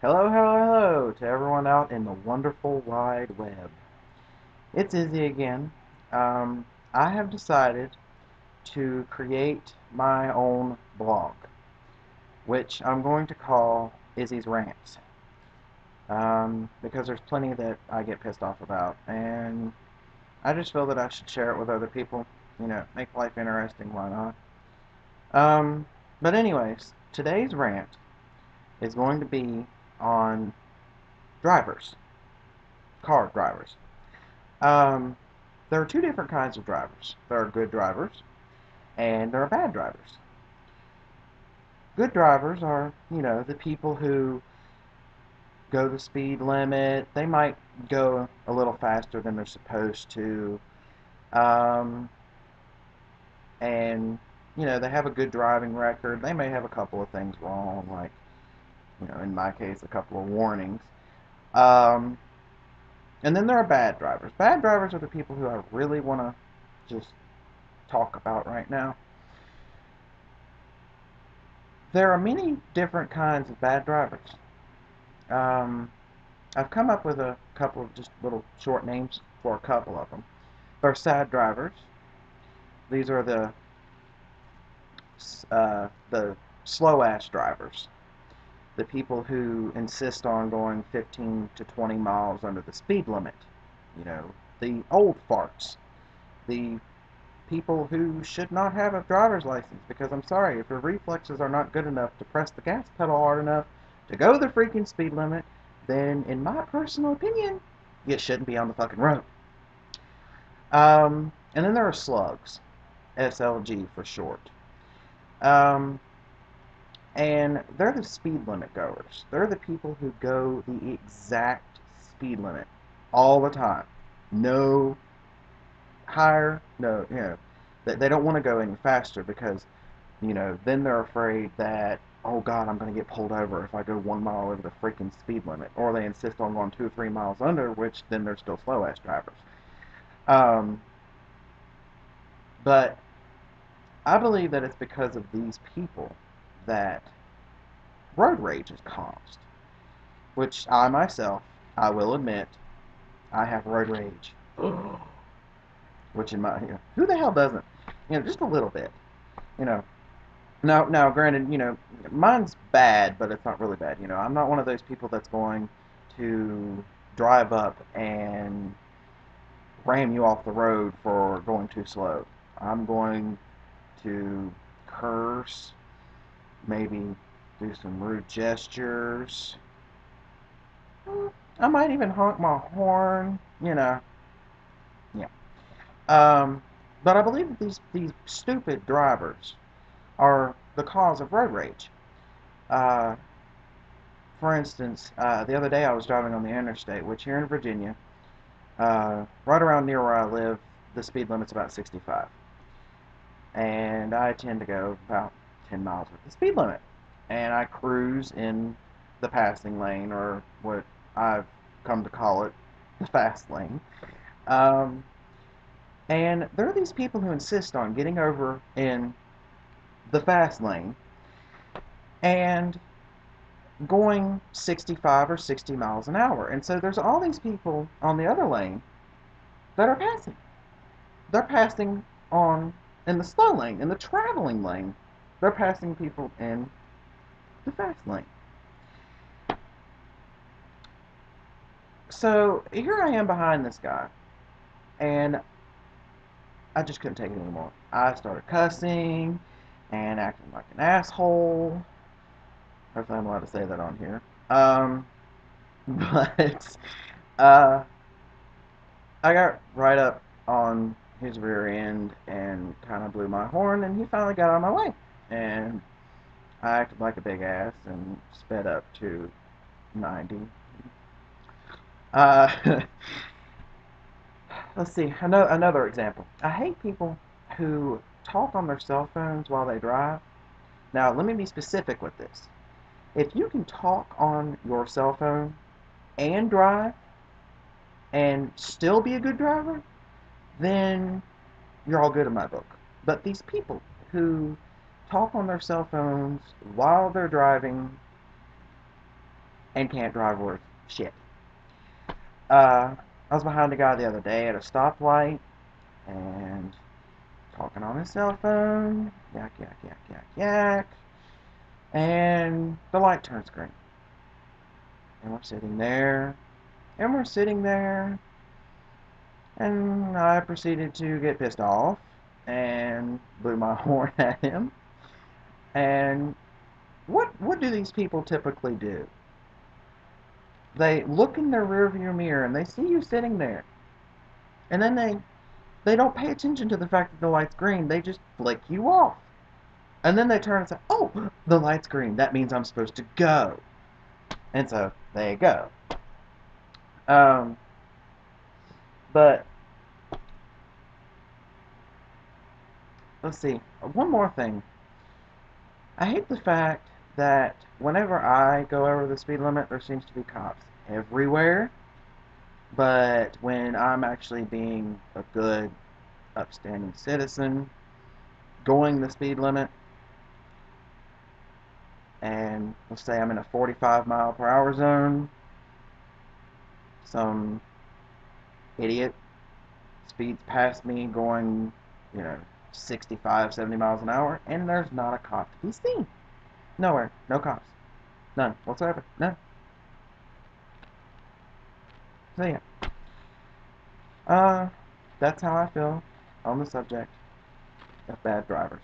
Hello, hello, hello to everyone out in the wonderful wide web. It's Izzy again. I have decided to create my own blog, which I'm going to call Izzy's Rants, because there's plenty that I get pissed off about, and I just feel that I should share it with other people. Make life interesting, why not? Um, but anyways, today's rant is going to be on drivers, car drivers. Um, there are two different kinds of drivers. There are good drivers and there are bad drivers. Good drivers are, the people who go the speed limit. They might go a little faster than they're supposed to. Um, and, they have a good driving record. They may have a couple of things wrong, like, in my case, a couple of warnings. Um, and then there are bad drivers. Bad drivers are the people who I really want to just talk about right now. There are many different kinds of bad drivers. Um, I've come up with a couple of just little short names for a couple of them. There are sad drivers. These are the slow ass drivers, the people who insist on going 15 to 20 miles under the speed limit. You know, the old farts, the people who should not have a driver's license because I'm sorry, if your reflexes are not good enough to press the gas pedal hard enough to go the freaking speed limit, then in my personal opinion, you shouldn't be on the fucking road. And then there are slugs, SLG for short. Um, and they're the speed limit goers. They're the people who go the exact speed limit all the time. No higher, no, they don't want to go any faster because then they're afraid that, oh God, I'm going to get pulled over if I go 1 mile over the freaking speed limit. Or they insist on going 2 or 3 miles under, which then they're still slow ass drivers. Um, but I believe that it's because of these people that road rage is caused. Which I myself, I will admit, I have road rage. Which in my, who the hell doesn't? Just a little bit. You know, Now, granted, mine's bad, but it's not really bad. I'm not one of those people that's going to drive up and ram you off the road for going too slow. I'm going to curse, maybe do some rude gestures. I might even honk my horn, Yeah. But I believe that these stupid drivers are the cause of road rage. Uh, For instance, the other day I was driving on the interstate, which here in Virginia, right around near where I live, the speed limit's about 65. And I tend to go about 10 miles with the speed limit. And I cruise in the passing lane, or what I've come to call it, the fast lane. Um, and there are these people who insist on getting over in the fast lane and going 65 or 60 miles an hour. And so there's all these people on the other lane that are passing. They're passing on in the slow lane, in the traveling lane. They're passing people in the fast lane. So here I am behind this guy, and I just couldn't take it anymore. I started cussing and acting like an asshole. Hopefully I'm allowed to say that on here. But uh, I got right up on his rear end and kind of blew my horn, and he finally got out of my way. And I acted like a big ass and sped up to 90. Uh, let's see, another example. I hate people who talk on their cell phones while they drive. Now, let me be specific with this. If you can talk on your cell phone and drive and still be a good driver, then you're all good in my book. But these people who talk on their cell phones while they're driving, and can't drive worth shit. I was behind a guy the other day at a stoplight and talking on his cell phone, yak, yak, yak, yak, yak, and the light turns green. And we're sitting there, and we're sitting there, and I proceeded to get pissed off and blew my horn at him. And what do these people typically do? They look in their rearview mirror and they see you sitting there, and then they don't pay attention to the fact that the light's green. They just flick you off, and then they turn and say, "Oh, the light's green. That means I'm supposed to go." And so they go. Um, but let's see. One more thing. I hate the fact that whenever I go over the speed limit, there seems to be cops everywhere. But when I'm actually being a good, upstanding citizen, going the speed limit, and let's say I'm in a 45 mile per hour zone, some idiot speeds past me going, you know, 65, 70 miles an hour, and there's not a cop to be seen. Nowhere. No cops. None whatsoever. None. So yeah. Uh, that's how I feel on the subject of bad drivers.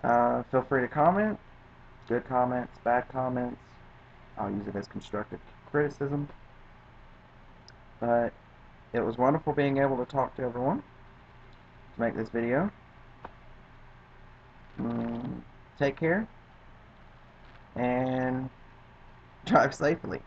Feel free to comment. Good comments, bad comments. I'll use it as constructive criticism. But it was wonderful being able to talk to everyone to make this video. Take care and drive safely.